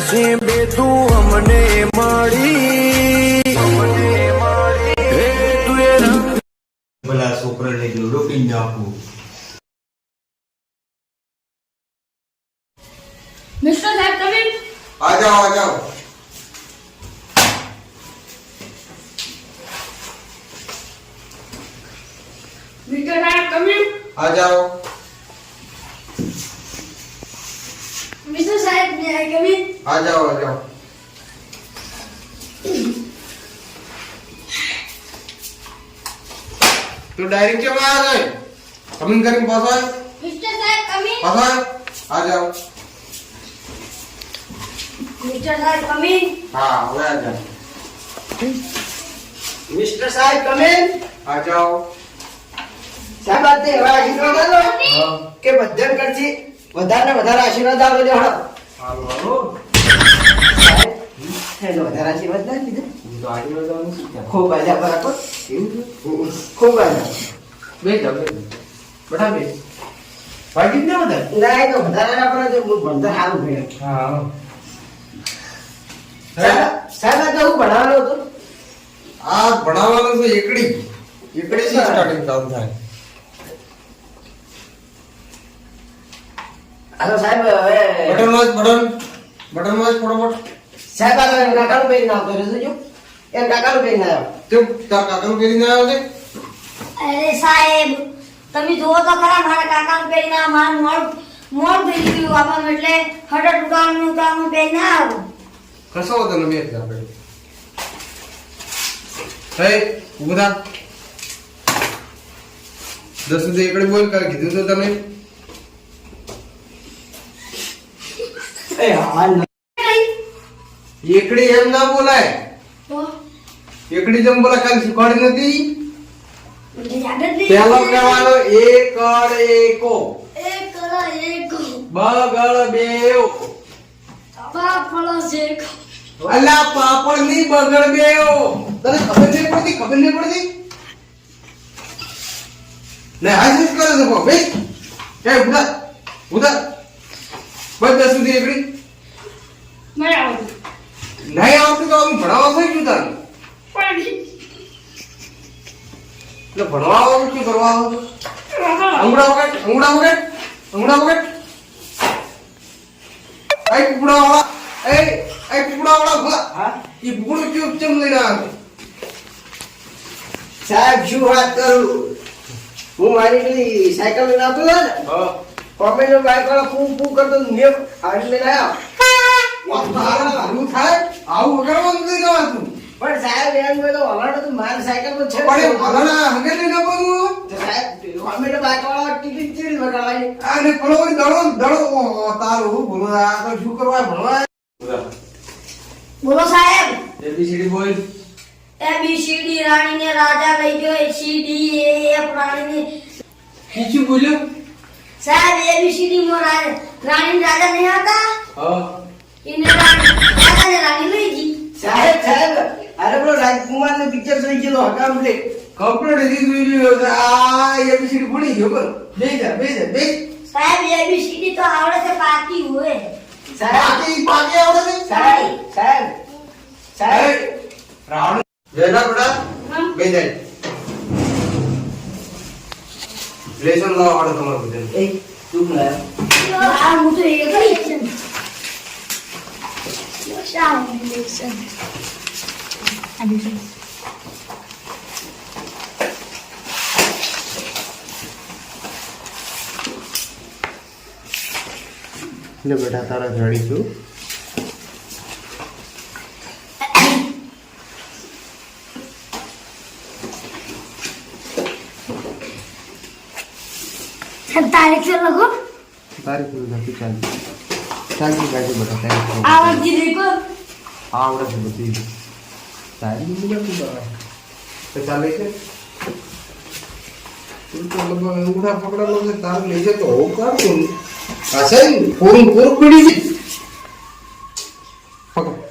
પછી બે તું અમને મળી હે તું એ રંગ ભલા છોકરાને રોકી નાખું. મિસ્ટર સાહેબ કમિંગ. આ જાઓ આ જાઓ. મિસ્ટર સાહેબ કમિંગ. આ જાઓ. મિસ્ટર સાહેબ મે આઈ કમિંગ. આ જાઓ આ જાઓ. તો ડાયરેક્ટ કેમ આયા છે? કમિંગ કરીને પાછો આય. મિસ્ટર સાહેબ કમિંગ. પાછો આય. આ જાઓ. મિસ્ટર સાહેબ કમિંગ. હા હવે આ જાઓ. મિસ્ટર સાહેબ કમિંગ. આ જાઓ. સાહેબ આતે એવા આશીર્વાદ આલો હા કે બધા કરતી વધારે વધારે આશીર્વાદ આપો જો હળો. હાલો હાલો. સાહેબ હેલો વધારે આશીર્વાદ ના દીધા. હું તો આગળ જવાનું શીખ્યા. ખૂબ આજા બરાબર એવું છે? ખૂબ આજા બે જાઓ બે જાઓ. બેઠા બે. ભાગી જ ના બધા. ના એ તો વધારે ના પડે તો ભણતર સારું ભણે. હા સાહેબ સાહેબ આ તો હું ભણાવવાનો હતો. આ ભણાવવાનું છે એકડી થી સ્ટાર્ટિંગ ચાલુ થાય. હાલો સાહેબ હવે બટન વાજ બટન ફટાફટ. સાહેબ આ તો કાકાનું પેજ ના આવતો રહેજો જો એ કાકાનું પેજ ના આવ્યો. તે તાર કાકાનું પહેરીને આવ્યો છે. અરે સાહેબ તમે જુઓ તો ખરા મારા કાકાનું પેજ ના મારું મોડ થઈ ગયું આપવાનું એટલે હઠ ટુકાનું કામ પેજ ના આવું. કશો તને મેં જ આપે. હે ઉભો થા. 10 સુધી એકડે બોલ કર કીધું તો તને. એ હા એકડી એમ ના બોલાય. તો એકડી જેમ બોલા કાલ શીખવાડી નથી. મને યાદ જ નહીં. પહેલો કહેવાનો એકડ એકો એક કલા એક બગળ બેવ. બાપળો છે. અલા પાપડ ની બગડ બેવ. તને ખબર નહીં પડતી ને આ શું કરે છે બે એ ઉધર બસ 10 સુધી એકડી મને આવડતું. નહીં આવતું તો હું ભણાવવા થઈ ગયું તારું. પણ એટલે ભણવા આવું શું કરવા આવું? અંગડા વગર આઈ કુકડા વાળા ઉભા. હા ઈ બુકડું ક્યુબ ચમ લઈને આવ્યો. સાહેબ શું વાત કરું હું મારી પેલી સાયકલ લઈને આવતો હતો ને કોમેન્ટ બાઈક વાળા પૂ કરતો મેં આવી લઈને આવ્યો. આવું થાય આવું વગાડવાનું નથી જવાતું. પણ સાહેબ એમ મેં તો હલાડો તો મારી સાયકલ પર છે પણ એ ભલાના હગે લઈને આવવાનું. તો સાહેબ કોમેન્ટ બાઈક વાળા ટિકિટ ચીરી વગાડવાની. આને પેલો વળી દડો તારું બોલો આ તો શું કરવા ભણવા. બોલો સાહેબ. એબીસીડી બોલ. ABCD રાણીને રાજા લઈ ગયો. CDEF રાણીને શું બોલ્યો? સાહેબ ABCD માં રાણી રાજા નહીં હતા હા એને રાજાને રાણી લઈ ગઈ. સાહેબ અરે પેલો રાજકુમાર ને પિક્ચર જોઈ ગયેલો હકામ લે કમ્પ્લીટ હજી જોઈ લ્યો. આ એબીસીડી ભણી ગયો બોલ. બે સાહેબ ABCD તો આવડે છે બાકી હોય. સાહેબ પાકી આવડે છે. સાહેબ રાવણ જેના બેટા હમ. બે જાય લેસન લાવ આવડે તમારું બધાને. એ તું લાવ આ હું તો એક જ છે. શામ લેસન ને બેટા તારા રેડી છું. તારીખ से लगो તારીખ નથી ચાલતી કાઢી બેટા તારીખ आवाज जी देखो આવડે છે બધી તારીખ નથી બરાબર તો ચાલે છે. તું તો લગભગ અંગૂઠા પકડેલો છે તારું લઈ જતો હોવ કાઢું આ છે પૂરું પીડી છે.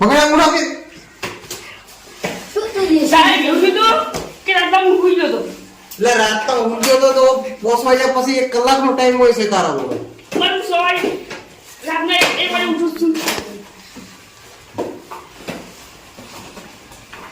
પકડ અંગૂઠા કે શું થઈ ગયું સાહેબ એવું કીધું કે રાતના હું ભૂલી ગયો હતો. એટલે રાતના ઊંઘ્યો તો 5 વાગ્યા પછી 1 કલાકનો ટાઈમ હોય છે તારા લોકો. પણ સવારે રાતના 1 વાગે ઉઠું છું.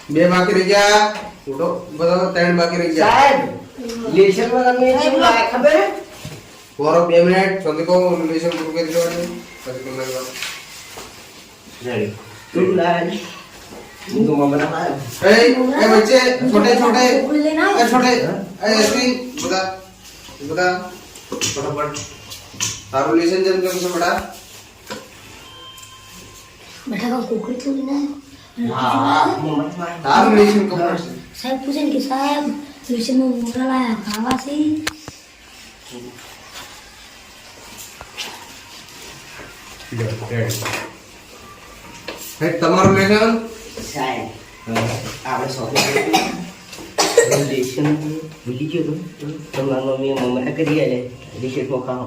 બે બાકી રહી ગયા ફોટો બધા 3 બાકી રહી ગયા સાહેબ લેશનમાં તમે શું લાય ખબર હે પોરો 2 મિનિટ સુધી કો લેશન પૂરું કરી દેવાનું પછી તમને રેડી તું લાય હું તો મમ્મા લાય ए बच्चे छोटे छोटे कोकड़ी लेना है? छोटे अश्विन बता बता फटाफट तारो लेसन जन कर से बड़ा बेटा का कोकड़ी तो लेना है हां મમ્મા तारो लेसन कंप्लीट से साहब पूछे कि साहब ट्यूशन में मोटा लाया खावा से है તમારો લેશન સાહેબ આપણે સોફે લેશન ભૂલી ગયો તો તમારા મમ્મી મમ્મા કરી આલે લેશનમાં ખાઓ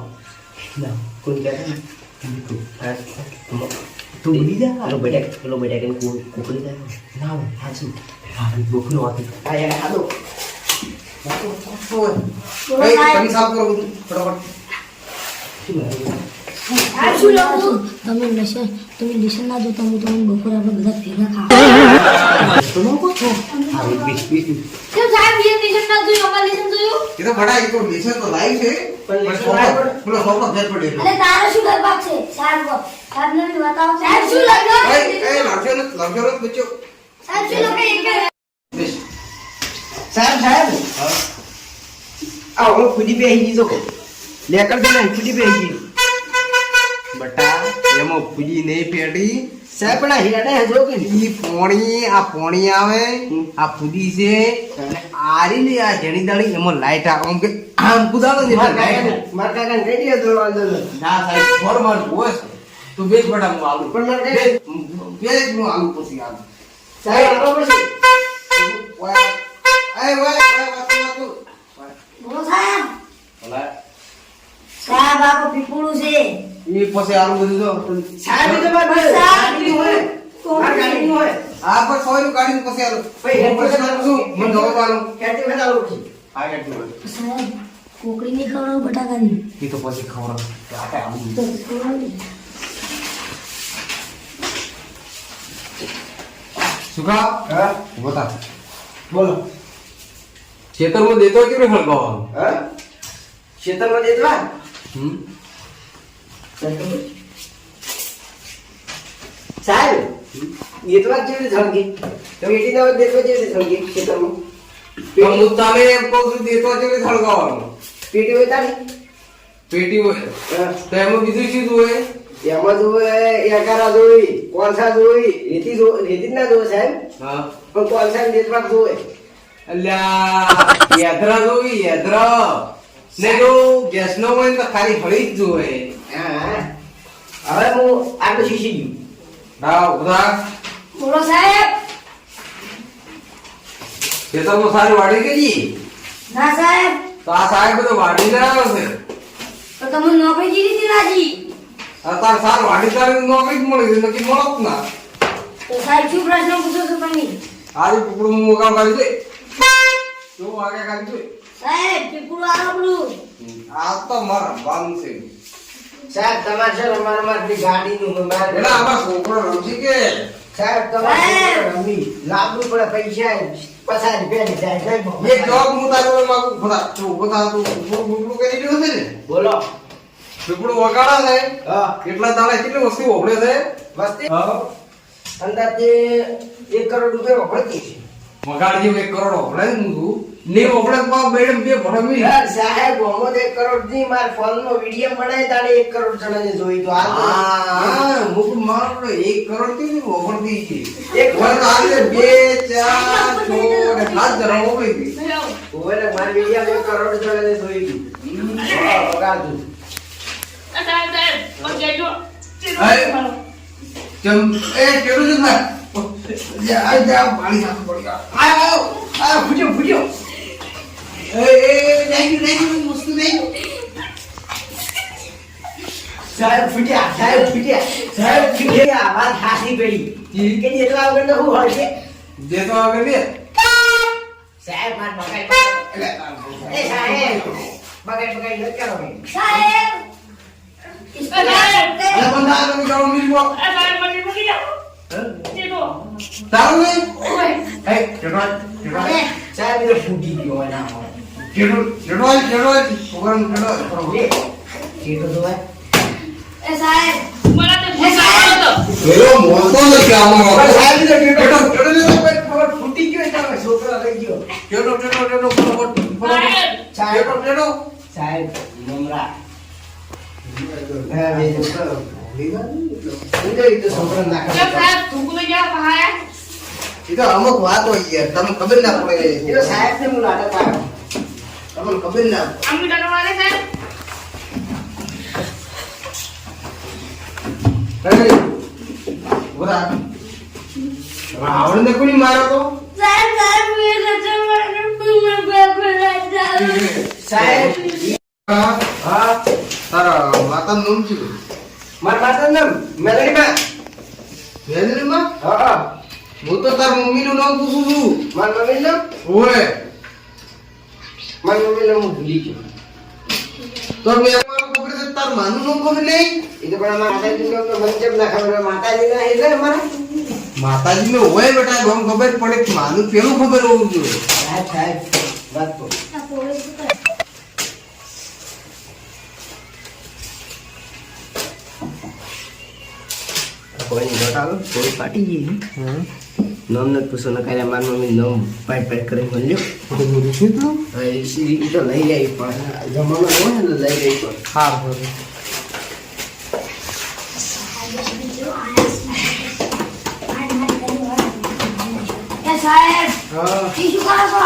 ના કોઈ કહે તું ભૂલી જા પેલો બેટા કે કોકડી જા ના હાસુ હા બોકનો આતી આ યાર હાલો ए कमी साफ करो फटाफट શું લખું તમે લેશન ના જો તમે બપોરે આપણે બધા ભેગા ખાવા તો નો કો છો હા બીસ કેમ સાહેબ ये लेशन ना જોયું અમાર લેશન જોયું ये तो बड़ा ये तो लेसन तो लाइव है पर लेसन लाइव पर- पूरा सोफा घर पड़े અરે તારો શું ગરબા છે સાહેબ સાહેબને બતાવો સાહેબ શું લખ્યો ए लड़के बच्चों સાહેબ શું લખ્યો એક સાહેબ આ હું ખુદી બે હી જો લેકર દે ના ખુદી બે હી बटा एमो फुजी नहीं पेटी સાહેબ પણ આ હીરાડે હે જો કે ई पोणी आवे आ फुदी से आरी ले आ जणी दाड़ी एमो लाइट आ ओम के आम कुदालो ने लाइट માર કાકા રેડિયો દોડવા ना साइड फोर मार बस तू बेच बटा मु आलू પણ માર કાકા बेच मु आलू पोसी आलू સાહેબ આવો પછી ओए બોલો સાહેબ ઓલા સાહેબ આકો પીપળું છે ई पोसे आलू बदी दो સાહેબ તો માર ભાઈ ગાડી હોય માર ગાડી હોય आ पर सोई गाड़ी में पोसे आलू ભાઈ હું પોસે આલू છું મને દવા આલू કેટી બતાવો પછી आ गया तू સાહેબ કોકડી ની ખવડાવ બટાકાની ई तो पोसे खवरा आटे आलू તો ખવડાવી. सुखा હા बता બોલો क्षेत्र में देतो कि रे हलगाव હા ખેતરમાં દેતવા સાહેબ દેતવા જેવી ધમકી તમે એટી ના દેતવા જેવી ધમકી ખેતરમાં तो मुताने को देतो कि रे हलगाव પેટી હોય તારી पेटी वो હા. तो एमो बीजू चीज हुए એમાં જોવે એકારા જોઈ કોલસા જોઈ રેતી રેતી જ ના જોવે સાહેબ हां પણ કોલસા ને દેતવા જોવે અલ્યા યાત્રા જોવી યાત્રા ને જો ગેસ નો હોય તો ખાલી હળી જ જોવે હા હવે હું આટલું શીખી ગયું ના ઉધા બોલો સાહેબ ખેતરમાં સારી વાડી કરી ના સાહેબ તો આ સાહેબ બધો વાડી ના આવે છે તો તમને નોકરી કીધી હતી રાજી આ તાર સાર વાડી તારી નોકરી જ મળી છે નક્કી મળત ના તો સાહેબ શું પ્રશ્ન પૂછો છો તમે આજે પકડું હું મોકાળ કાઢી દે જો આગે કાઢી દે સાહેબ પીપળું આરોપલું આ તો મારા રમવાનું છે સાહેબ તમારે છે અમારા મારી ગાડીનું મારે એટલે આમાં છોકરો રમશી કે સાહેબ તમારે રમી લાવવું પડે પૈસા 50 રૂપિયા જાય સાહેબ એક જવાબ હું તારો માગું ખોટા તું બતા તું પૂરું કરી દેવું છે ને બોલો પીપળું વગાડા છે હા કેટલા દાડા કેટલી વસ્તુ ઓગળે છે વસ્તી હા અંદાજે 1 કરોડ રૂપિયા વપરાતી છે વગાડ જેવું 1 કરોડ ઓગળે છે હું ને ઓગળે તો મેડમ બે ભરમી યાર સાહેબ મોહમ્મદ 1 કરોડ ની માર ફોન નો વિડિયો બનાવી તાણે 1 કરોડ જણાને જોઈ તો આ હા મુક મારો 1 કરોડ થી ઓગળતી છે એક વર આજે 2 4 6 7 જણા ઓગળી ગઈ ઓલે માર વિડિયો 1 કરોડ જણાને જોઈ વગાડું સાહેબ પણ જઈજો ચમ એ કેડું છે ને જા જા પાણી સાફ પડી ગયા આ ફૂટ્યો એ નહીં મસ્ત નહીં સાહેબ ફૂટ્યા વાત હાસી પડી કે જેટલા વગર તો હું હોય છે દેતો આગળ ને સાહેબ માર બગાડ એ સાહેબ બગાડ ન કરો સાહેબ અરે બંદા તમે જાઓ મિલવો સાહેબ મને મૂકી જાઓ ચેટો. તારું નહીં ઓય. એ ચડવાય ચડવાય સાહેબ એ તો ફૂટી ગયો હોય ના હોય ચડવાય છોકરાને ચડવાય ચેટો તો ભાઈ એ સાહેબ મને તો ભૂસાયો હતો. પેલો મોતો નથી આવો સાહેબ એ તો ચેટો ફૂટી ગયો એટલે છોકરો રહી ગયો સાહેબ સાહેબ મમરા હા એ છોકરો એ તો છોકરો કેમ નાખે સાહેબ તું લઈ ગયા બહાર? એ તો અમુક વાત હોય યાર તમને ખબર ના પડે એ તો સાહેબ ને હું લાડે પાડ્યો તમને ખબર ના આમ ડરવાને સાહેબ. પડે બોરા આવડને કોની મારો તો સાહેબ સાહેબ હા તારા માતાનું નામ શું મારા માતાનું નામ મેલડીમાં વેદરીમાં હા હું તો તાર મમ્મીનું નામ પૂછું છું મારા મમ્મીનું નામ ઓય મારી મમ્મીનું નામ હું ભૂલી ગયો તો મેં મારો ખબર છે તાર માનું નામ ખબર નહીં એ તો પણ અમારા માતાજીનું નામ તો મને કેમ ના ખબર હોય? માતાજીના એટલે અમારા માતાજી નું હોય બેટા ગમ ખબર પડે કે માનું પેલું ખબર હોવું જોઈએ સાહેબ સાહેબ વાત તો કોઈ બતાવો કોઈ પાટી ગઈ નામ નથી પૂછો ને કાલે મારી મમ્મી નામ પાટ પાટ કરી મળ્યો હવે એ તો લઈ આવી પણ જમાનો હોય ને તો લઈ ગઈ પણ હા એ સાહેબ હા ઈ શું કરો છો?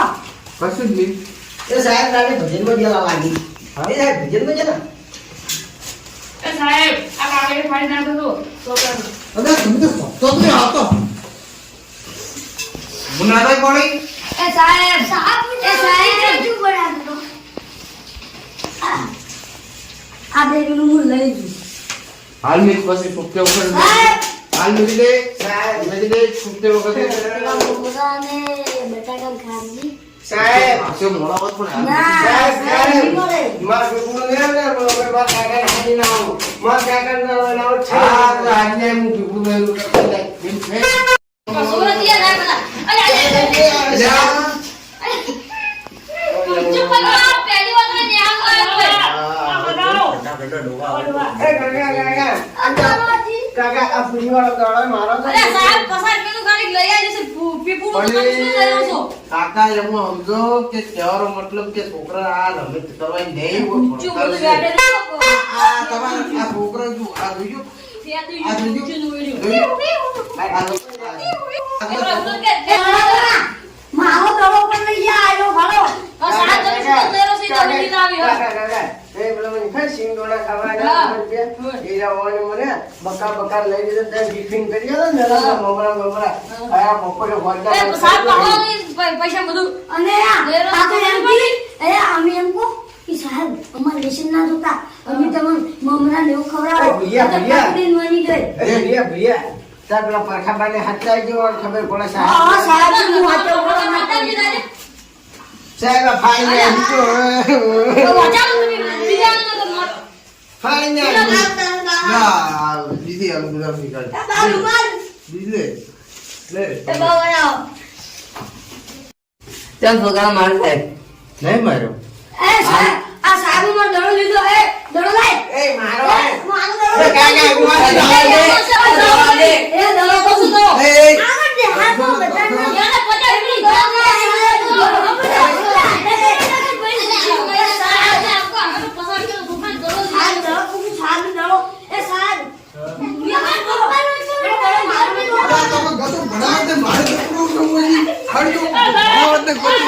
કશું જ નહીં એ સાહેબ તારે ભજનમાં જવા લાગી એ સાહેબ ભજનમાં જના એ સાહેબ આ કાગળે ફાડી નાખો તો છોકરાનું. અરે તમે તો સત્તો જ નહીં આવતો મુનારાય કોણી એ સાહેબ શું બનાવતો? આ બેબીનું હું લઈ જઉં. હાલ મેં પછી ફૂટતે વખત સાહેબ હાલ મેરી દે સાહેબ મેરી દે ફૂટતે વખત પેલા મોગરાને બટાકા ખાધી. સાહેબ આસે મોડા વાત પણ હાલ ના, સાહેબ સાહેબ, સાહેબ નહીં મળે. મારા કુકુનું ને ને મારા કાકા ખાલી ના આવું મારા કાકા ના આવું હા તો આજે હું પીપું મેલું કશું નથી આ ના બધા. અરે ચૂપ કરો. પહેલી વાર તમે ધ્યાન આવ્યો હોય. આ બનાવો. એ કાકા કાકા આ ફૂલી વાળો દોડો મારો તો અરે સાહેબ કસાય પેલું ગાડી લઈ આવી છે પીપુનું તો તમે શું લઈ આવ્યો છો? કાકા એમ સમજો કે કહેવાનો મતલબ કે છોકરા આ રમત કરવાની નહીં હોય ઊંચું બધું ગાડી લઈ આવો. આ તમારા આ છોકરા જો આ જોજો ત્યાં આ તો જોજો ઊંચું જોયું. આ એટલે કે મારો દડો પણ લઈ જા, આયો ભાડો. આ સાહેબ તમે શું લઈ આવ્યો છો? તમે લીધા આવી હો. કાકા એ પેલો મને ખાય સિંગોડા ખાવા હા. હીરા ઓને મને બકા લઈ દીધો તે ટિફિન કરી આલો ને મમરા આયા બપોરે એ હોતા સાહેબ પાડવાની પૈસા બધું અને આ તો એમ કી, અમે એમ કહો કે સાહેબ અમારે લેશન ના જોતા, અમે તમને મમરા ને એવું ખવડાવો. એ ભૈયા, તો ભૈયા. પકડીને વળી ગઈ. ભૈયા તાર પેલા પરખાબાને હાથાઈ ગયો ખબર પડે હા, સાહેબ, હું વાંચો બોલો ના માતાજી કરી. દાદા સાહેબ ફાઈન તો વાચાલો તમે બીજા ના તો મારો ફાઈન ના દીદી આલુ ગુલાબ નીકાળ બાબા રૂમાલ. દીદી લે એ બાબા બનાવો. ચાલ છોકરા મારે સાહેબ નહીં માર્યો એ સાહેબ, આ સાહેબ મારો દડો લીધો. એ દડો લાય. એ મારો મારો દડો એ કાકા, લીધો. મારો દડો. એ,